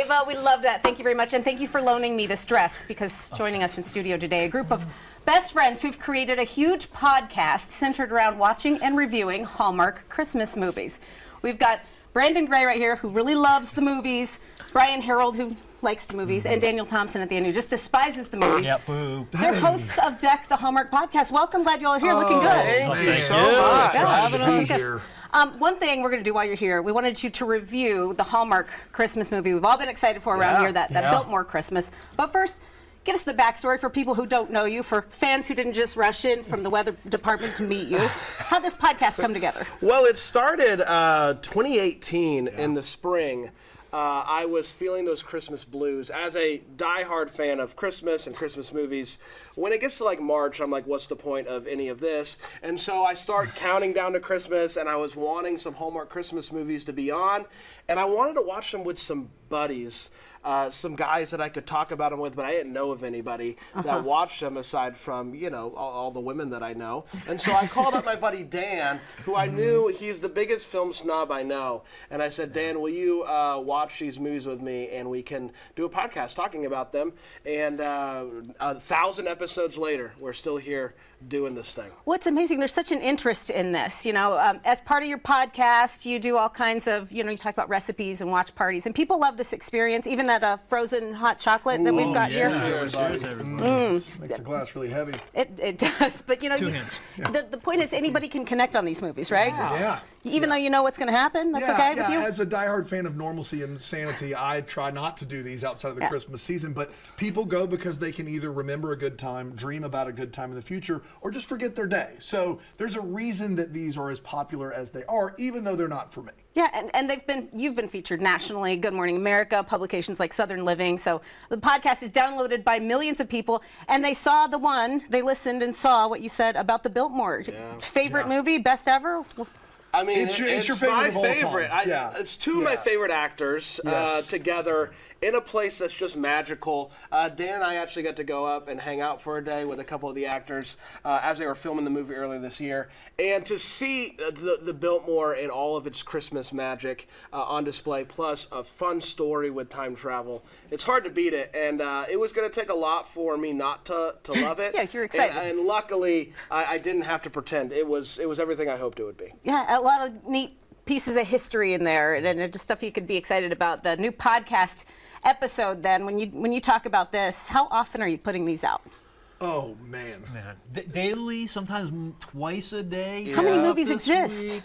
Ava, we love that. Thank you very much. And thank you for loaning me this dress, because joining us in studio today, a group of best friends who've created a huge podcast centered around watching and reviewing Hallmark Christmas movies. We've got Brandon Gray right here, who really loves the movies, Brian Harold, who likes the movies, and Daniel Thompson at the end, who just despises the movies. Yep, boo. They're hosts of Deck, the Hallmark podcast. Welcome, glad you all are here, looking good. Thank you so much. Having us here. One thing we're going to do while you're here, we wanted you to review the Hallmark Christmas movie we've all been excited for around here, that Biltmore Christmas. But first, give us the backstory for people who don't know you, for fans who didn't just rush in from the weather department to meet you. How'd this podcast come together? Well, it started 2018 in the spring. I was feeling those Christmas blues. As a diehard fan of Christmas and Christmas movies, when it gets to like March, I'm like, what's the point of any of this? And so I start counting down to Christmas, and I was wanting some Hallmark Christmas movies to be on, and I wanted to watch them with some buddies. Some guys that I could talk about them with, but I didn't know of anybody that watched them aside from, you know, all the women that I know. And so I called up my buddy Dan, who I knew he's the biggest film snob I know. And I said, Dan, will you watch these movies with me, and we can do a podcast talking about them. And 1,000 episodes later, we're still here doing this thing. What's amazing, there's such an interest in this. You know, as part of your podcast, you do all kinds of, you know, you talk about recipes and watch parties, and people love this experience, even that frozen hot chocolate that we've got here. Makes the glass really heavy. It does, but you know, the point is anybody can connect on these movies, right? Yeah. Even though you know what's going to happen, that's okay with you? As a diehard fan of normalcy and sanity, I try not to do these outside of the Christmas season, but people go because they can either remember a good time, dream about a good time in the future, or just forget their day. So there's a reason that these are as popular as they are, even though they're not for me. Yeah, and you've been featured nationally, Good Morning America, publications like Southern Living. So the podcast is downloaded by millions of people, and they listened and saw what you said about the Biltmore. Favorite movie, best ever? I mean, it's your favorite my of all favorite. time. It's two of my favorite actors together in a place that's just magical. Dan and I actually got to go up and hang out for a day with a couple of the actors as they were filming the movie earlier this year. And to see the Biltmore and all of its Christmas magic on display, plus a fun story with time travel, it's hard to beat it. And it was going to take a lot for me not to love it. Yeah, you're excited. And luckily, I didn't have to pretend. It was everything I hoped it would be. Yeah, a lot of neat pieces of history in there, and just stuff you could be excited about. The new podcast episode, then, when you talk about this, how often are you putting these out? Oh, man. Daily, sometimes twice a day. How many movies exist?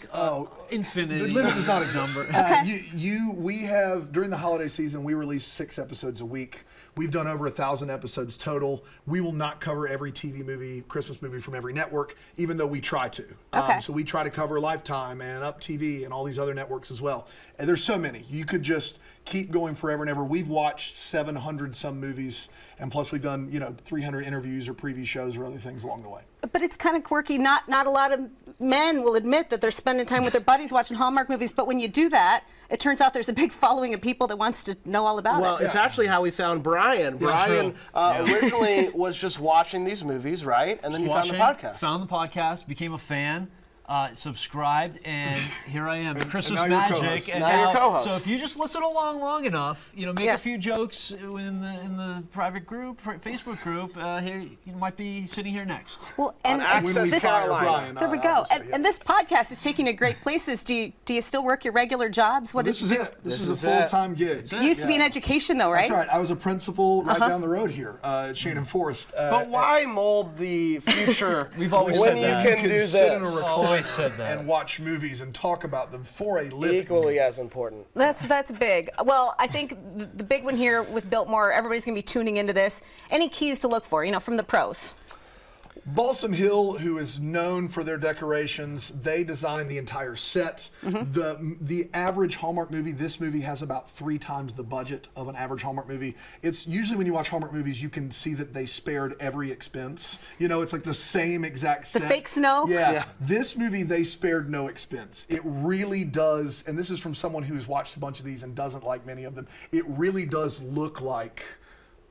Infinity. The limit does not exist. Okay. We have, during the holiday season, we release 6 episodes a week. We've done over 1,000 episodes total. We will not cover every TV movie, Christmas movie from every network, even though we try to. Okay. So we try to cover Lifetime and Up TV and all these other networks as well. And there's so many. You could just keep going forever and ever. We've watched 700 some movies, and plus we've done 300 interviews or preview shows or other things along the way. But it's kind of quirky. Not a lot of men will admit that they're spending time with their buddies watching Hallmark movies, but when you do that, it turns out there's a big following of people that wants to know all about it. Well, it's actually how we found Brian. Brian originally was just watching these movies, right? And then you found the podcast. Found the podcast, became a fan, subscribed, and here I am, Christmas and now Magic. you're Now you're co-host. So if you just listen along long enough, make a few jokes in the private group, Facebook group, here you might be sitting here next. Well, and Access this, Carolina. there we go. And this podcast is taking you to great places. Do you still work your regular jobs? What This did is you do? it. This is a full-time gig. You used to be in education, though, right? That's right. I was a principal right down the road here at Shannon Forest. But why mold the future We've always when said you that. can You do can sit in a this? recliner Always said that. and watch movies and talk about them for a living. Equally as important. That's big. Well, I think the big one here with Biltmore, everybody's going to be tuning into this. Any keys to look for, from the pros? Balsam Hill, who is known for their decorations, they designed the entire set. The average Hallmark movie, this movie has about 3 times the budget of an average Hallmark movie. It's usually when you watch Hallmark movies, you can see that they spared every expense. It's like the same exact set. The fake snow? Yeah. This movie, they spared no expense. It really does, and this is from someone who's watched a bunch of these and doesn't like many of them, it really does look like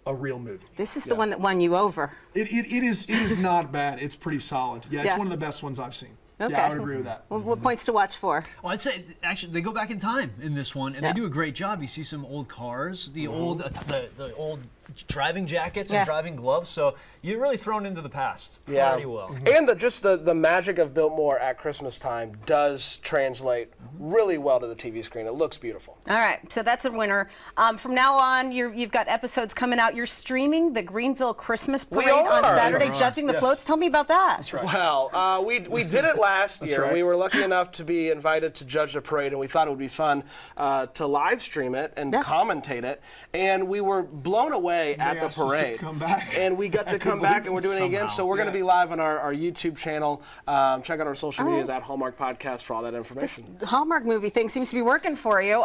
a real movie. This is the one that won you over. It is not bad. It's pretty solid. Yeah, it's one of the best ones I've seen. Okay. Yeah, I would agree with that. What points to watch for? Well, I'd say actually they go back in time in this one, and Yeah. they do a great job. You see some old cars, the old the old driving jackets Yeah. and driving gloves. So you're really thrown into the past pretty well. And the magic of Biltmore at Christmas time does translate really well to the TV screen. It looks beautiful. All right, so that's a winner. From now on, you've got episodes coming out. You're streaming the Greenville Christmas Parade on are. Saturday, We are. judging the Yes. floats. Tell me about that. That's right. Well, we did it last year. right. We were lucky enough to be invited to judge the parade, and we thought it would be fun to live stream it and Yeah. commentate it. And we were blown away at the asked us to parade. come back. And we got to come back, and we're doing it again. Somehow. So we're going to be live on our YouTube channel. Check out our social All right. medias at Hallmark Podcast for all that information. The Hallmark movie thing seems to be working for you.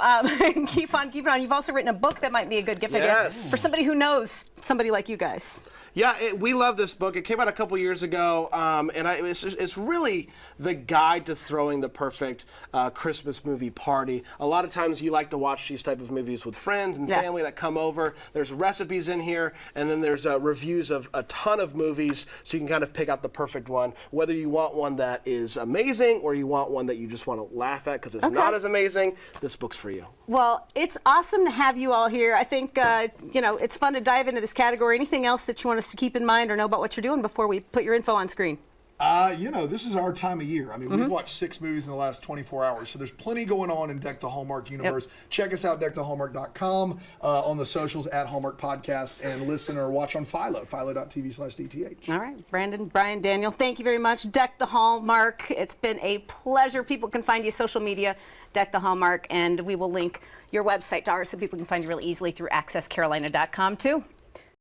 Keep on keeping on. You've also written a book that might be a good gift idea Yes. for somebody who knows somebody like you guys. Yeah, we love this book. It came out a couple years ago, and it's really the guide to throwing the perfect Christmas movie party. A lot of times you like to watch these type of movies with friends and Yeah. family that come over. There's recipes in here, and then there's reviews of a ton of movies, so you can kind of pick out the perfect one. Whether you want one that is amazing or you want one that you just want to laugh at because it's not as amazing, this book's for you. Well, it's awesome to have you all here. I think, it's fun to dive into this category. Anything else that you want us to keep in mind or know about what you're doing before we put your info on screen? This is our time of year. I mean, we've watched 6 movies in the last 24 hours, so there's plenty going on in Deck the Hallmark universe. Check us out, deckthehallmark.com, on the socials at Hallmark Podcast, and listen or watch on Philo, philo.tv/DTH. All right, Brandon, Brian, Daniel, thank you very much. Deck the Hallmark. It's been a pleasure. People can find you social media, Deck the Hallmark, and we will link your website to ours so people can find you really easily through accesscarolina.com too.